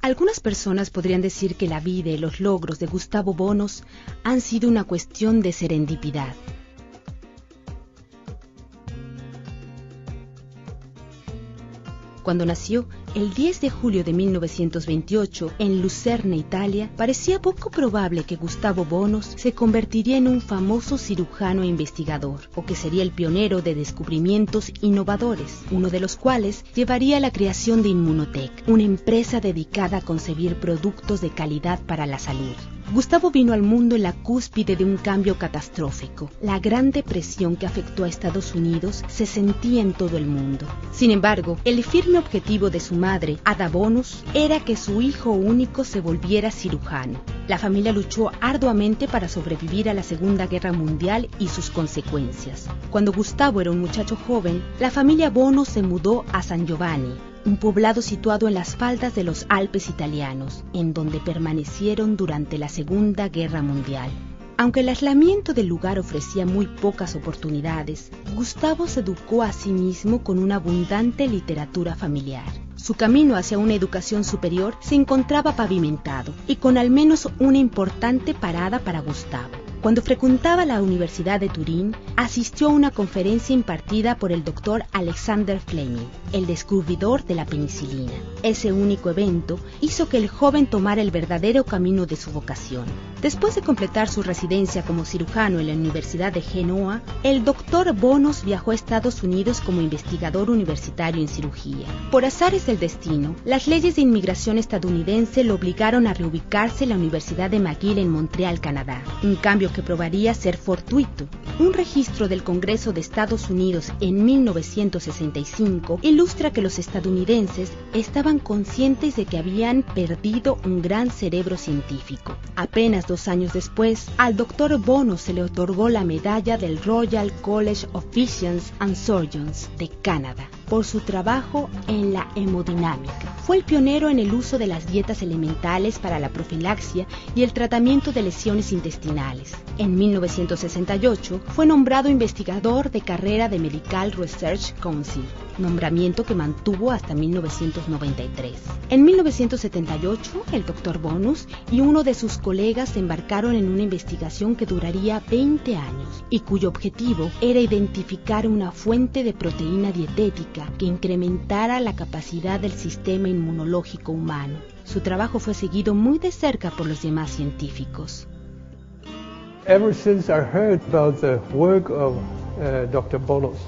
Algunas personas podrían decir que la vida y los logros de Gustavo Bounous han sido una cuestión de serendipidad. Cuando nació, el 10 de julio de 1928, en Lucerna, Italia, parecía poco probable que Gustavo Bounous se convertiría en un famoso cirujano e investigador, o que sería el pionero de descubrimientos innovadores, uno de los cuales llevaría a la creación de IMMUNOTEC, una empresa dedicada a concebir productos de calidad para la salud. Gustavo vino al mundo en la cúspide de un cambio catastrófico. La Gran Depresión que afectó a Estados Unidos se sentía en todo el mundo. Sin embargo, el firme objetivo de su madre, Ada Bounous, era que su hijo único se volviera cirujano. La familia luchó arduamente para sobrevivir a la Segunda Guerra Mundial y sus consecuencias. Cuando Gustavo era un muchacho joven, la familia Bounous se mudó a San Giovanni, un poblado situado en las faldas de los Alpes italianos, en donde permanecieron durante la Segunda Guerra Mundial. Aunque el aislamiento del lugar ofrecía muy pocas oportunidades, Gustavo se educó a sí mismo con una abundante literatura familiar. Su camino hacia una educación superior se encontraba pavimentado y con al menos una importante parada para Gustavo. Cuando frecuentaba la Universidad de Turín, asistió a una conferencia impartida por el doctor Alexander Fleming, el descubridor de la penicilina. Ese único evento hizo que el joven tomara el verdadero camino de su vocación. Después de completar su residencia como cirujano en la Universidad de Genoa, el doctor Bounous viajó a Estados Unidos como investigador universitario en cirugía. Por azares del destino, las leyes de inmigración estadounidense lo obligaron a reubicarse en la Universidad de McGill en Montreal, Canadá, un cambio que probaría ser fortuito. Un registro del Congreso de Estados Unidos en 1965 ilustra que los estadounidenses estaban conscientes de que habían perdido un gran cerebro científico. Apenas 2 años después, al Dr. Bounous se le otorgó la medalla del Royal College of Physicians and Surgeons de Canadá por su trabajo en la hemodinámica. Fue el pionero en el uso de las dietas elementales para la profilaxia y el tratamiento de lesiones intestinales. En 1968 fue nombrado investigador de carrera de Medical Research Council, nombramiento que mantuvo hasta 1993. En 1978, el Dr. Bounous y uno de sus colegas se embarcaron en una investigación que duraría 20 años y cuyo objetivo era identificar una fuente de proteína dietética que incrementara la capacidad del sistema inmunológico humano. Su trabajo fue seguido muy de cerca por los demás científicos. Ever since I heard about the work of Dr. Bounous,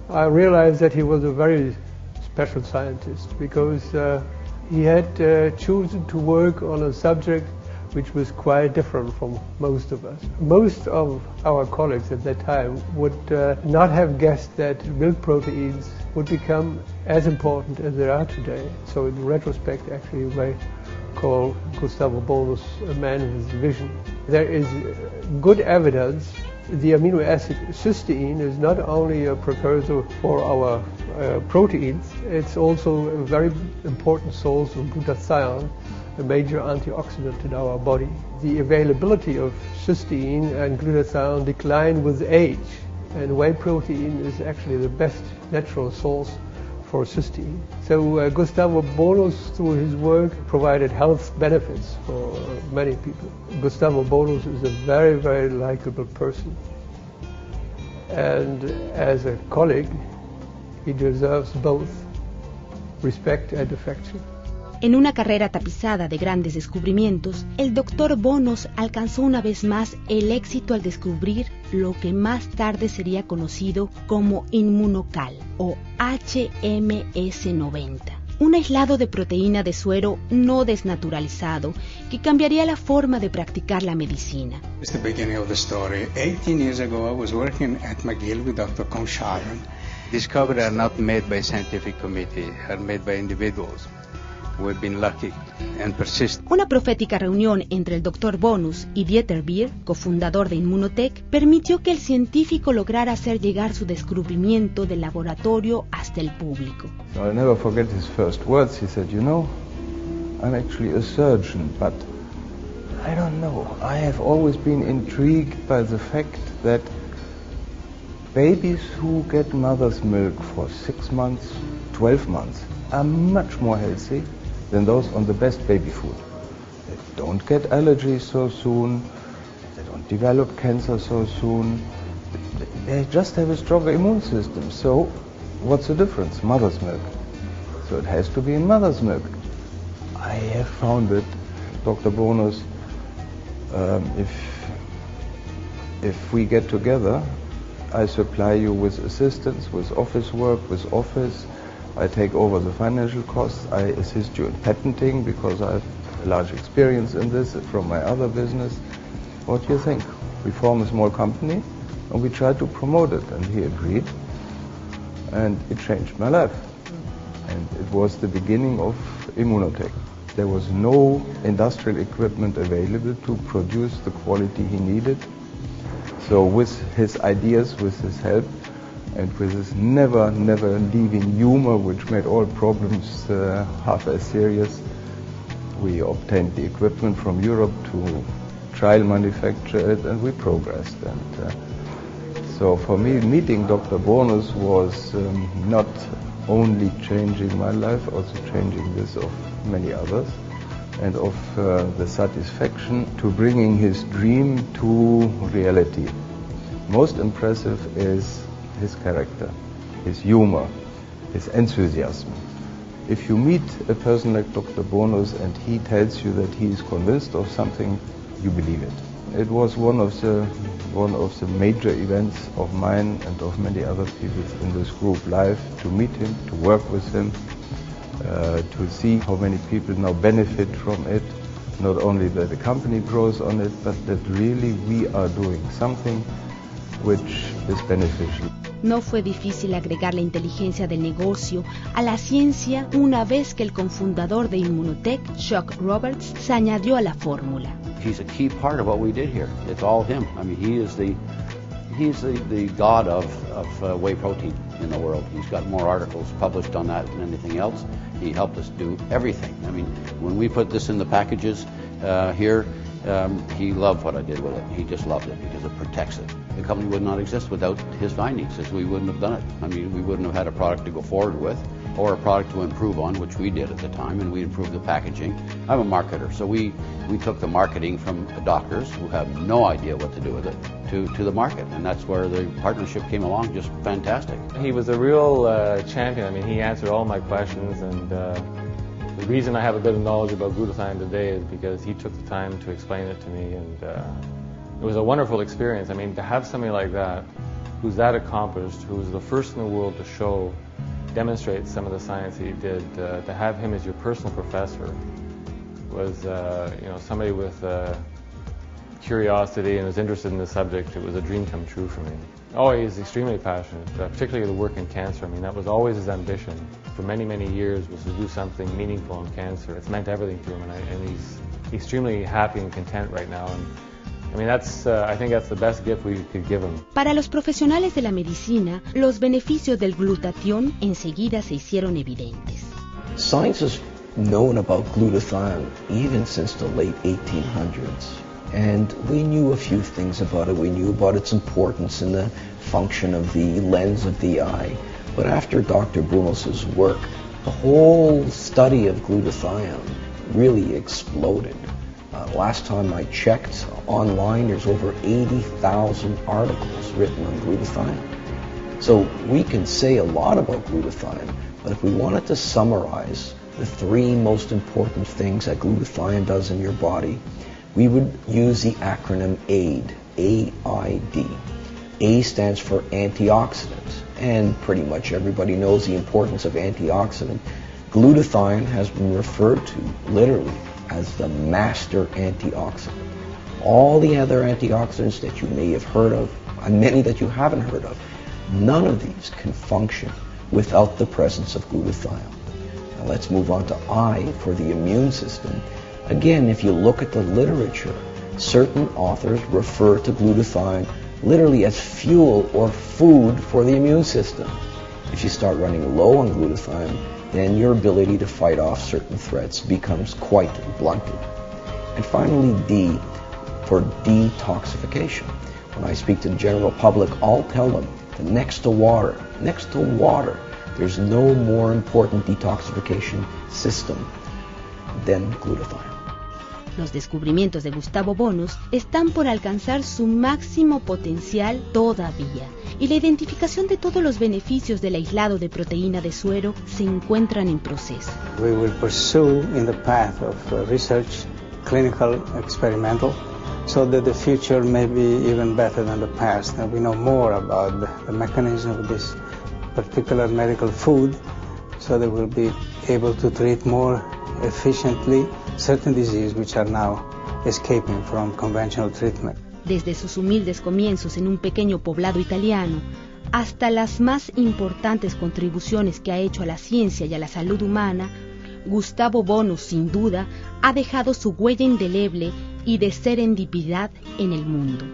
I realized that he was a very special scientist because he had chosen to work on a subject which was quite different from most of us. Most of our colleagues at that time would not have guessed that milk proteins would become as important as they are today. So in retrospect, actually, you might call Gustavo Bounous a man of his vision. There is good evidence the amino acid cysteine is not only a precursor for our proteins, it's also a very important source of glutathione, a major antioxidant in our body. The availability of cysteine and glutathione decline with age, and whey protein is actually the best natural source for cysteine. So Gustavo Bounous, through his work, provided health benefits for many people. Gustavo Bounous is a very, very likable person. And as a colleague, he deserves both respect and affection. En una carrera tapizada de grandes descubrimientos, el Dr. Bounous alcanzó una vez más el éxito al descubrir lo que más tarde sería conocido como IMMUNOCAL o HMS90, un aislado de proteína de suero no desnaturalizado que cambiaría la forma de practicar la medicina. It's the beginning of the story. 18 years ago, I was working at McGill with Dr. Consharon. Discoveries are not made by a scientific committee, are made by individuals. We've been lucky and persistent. Una profética reunión entre el Dr. Bounous y Dieter Beer, cofundador de IMMUNOTEC, permitió que el científico lograra hacer llegar su descubrimiento del laboratorio hasta el público. I'll never forget his first words. He said, "You know, I'm actually a surgeon, but I don't know. I have always been intrigued by the fact that babies who get mother's milk for 6 months, 12 months, are much more healthy than those on the best baby food. They don't get allergies so soon, they don't develop cancer so soon, they just have a stronger immune system. So what's the difference? Mother's milk. So it has to be in mother's milk. I have found it, Dr. Bounous, if we get together, I supply you with assistance, with office work, with office. I take over the financial costs. I assist you in patenting because I have a large experience in this from my other business. What do you think? We form a small company and we try to promote it. And he agreed. And it changed my life. And it was the beginning of IMMUNOTEC. There was no industrial equipment available to produce the quality he needed. So with his ideas, with his help, and with his never leaving humor, which made all problems half as serious, we obtained the equipment from Europe to trial manufacture it, and we progressed. And so for me, meeting Dr. Bounous was not only changing my life, also changing this of many others, and of the satisfaction to bringing his dream to reality. Most impressive is his character, his humor, his enthusiasm. If you meet a person like Dr. Bounous and he tells you that he is convinced of something, you believe it. It was one of the major events of mine and of many other people in this group life, to meet him, to work with him, to see how many people now benefit from it. Not only that the company grows on it, but that really we are doing something which is beneficial. No fue difícil agregar la inteligencia del negocio a la ciencia una vez que el cofundador de IMMUNOTEC, Chuck Roberts, se añadió a la fórmula. He's a key part of what we did here. It's all him. I mean, he's the god of whey protein in the world. He's got more articles published on that than anything else. He helped us do everything. I mean, when we put this in the packages here, he loved what I did with it. He just loved it because it protects it. The company would not exist without his findings, as we wouldn't have done it. I mean, we wouldn't have had a product to go forward with, or a product to improve on, which we did at the time, and we improved the packaging. I'm a marketer, so we took the marketing from doctors who have no idea what to do with it to the market, and that's where the partnership came along, just fantastic. He was a real champion. I mean, he answered all my questions, and the reason I have a bit of knowledge about glutathione today is because he took the time to explain it to me, and it was a wonderful experience. I mean, to have somebody like that, who's that accomplished, who was the first in the world to demonstrate some of the science that he did, to have him as your personal professor was, somebody with curiosity and was interested in the subject. It was a dream come true for me. Oh, he's extremely passionate, particularly the work in cancer. I mean, that was always his ambition for many, many years, was to do something meaningful in cancer. It's meant everything to him, and he's extremely happy and content right now. And I mean, I think that's the best gift we could give him. Para los profesionales de la medicina, los beneficios del glutatión enseguida se hicieron evidentes. Science has known about glutathione even since the late 1800s. And we knew a few things about it. We knew about its importance in the function of the lens of the eye. But after Dr. Bounous' work, the whole study of glutathione really exploded. Last time I checked online, there's over 80,000 articles written on glutathione. So we can say a lot about glutathione, but if we wanted to summarize the three most important things that glutathione does in your body, we would use the acronym AID, A-I-D. A stands for antioxidant, and pretty much everybody knows the importance of antioxidant. Glutathione has been referred to literally as the master antioxidant. All the other antioxidants that you may have heard of, and many that you haven't heard of, none of these can function without the presence of glutathione. Now let's move on to I for the immune system. Again, if you look at the literature, certain authors refer to glutathione literally as fuel or food for the immune system. If you start running low on glutathione, then your ability to fight off certain threats becomes quite blunted. And finally, D for detoxification. When I speak to the general public, I'll tell them that next to water, there's no more important detoxification system than glutathione. Los descubrimientos de Gustavo Bounous están por alcanzar su máximo potencial todavía, y la identificación de todos los beneficios del aislado de proteína de suero se encuentran en proceso. We will pursue in the path of research, clinical, experimental, so that the future may be even better than the past. And we know more about the mechanism of this particular medical food, so that we'll be able to treat more efficiently certain diseases which are now escaping from conventional treatment. Desde sus humildes comienzos en un pequeño poblado italiano hasta las más importantes contribuciones que ha hecho a la ciencia y a la salud humana, Gustavo Bounous, sin duda, ha dejado su huella indeleble y de serendipidad en el mundo.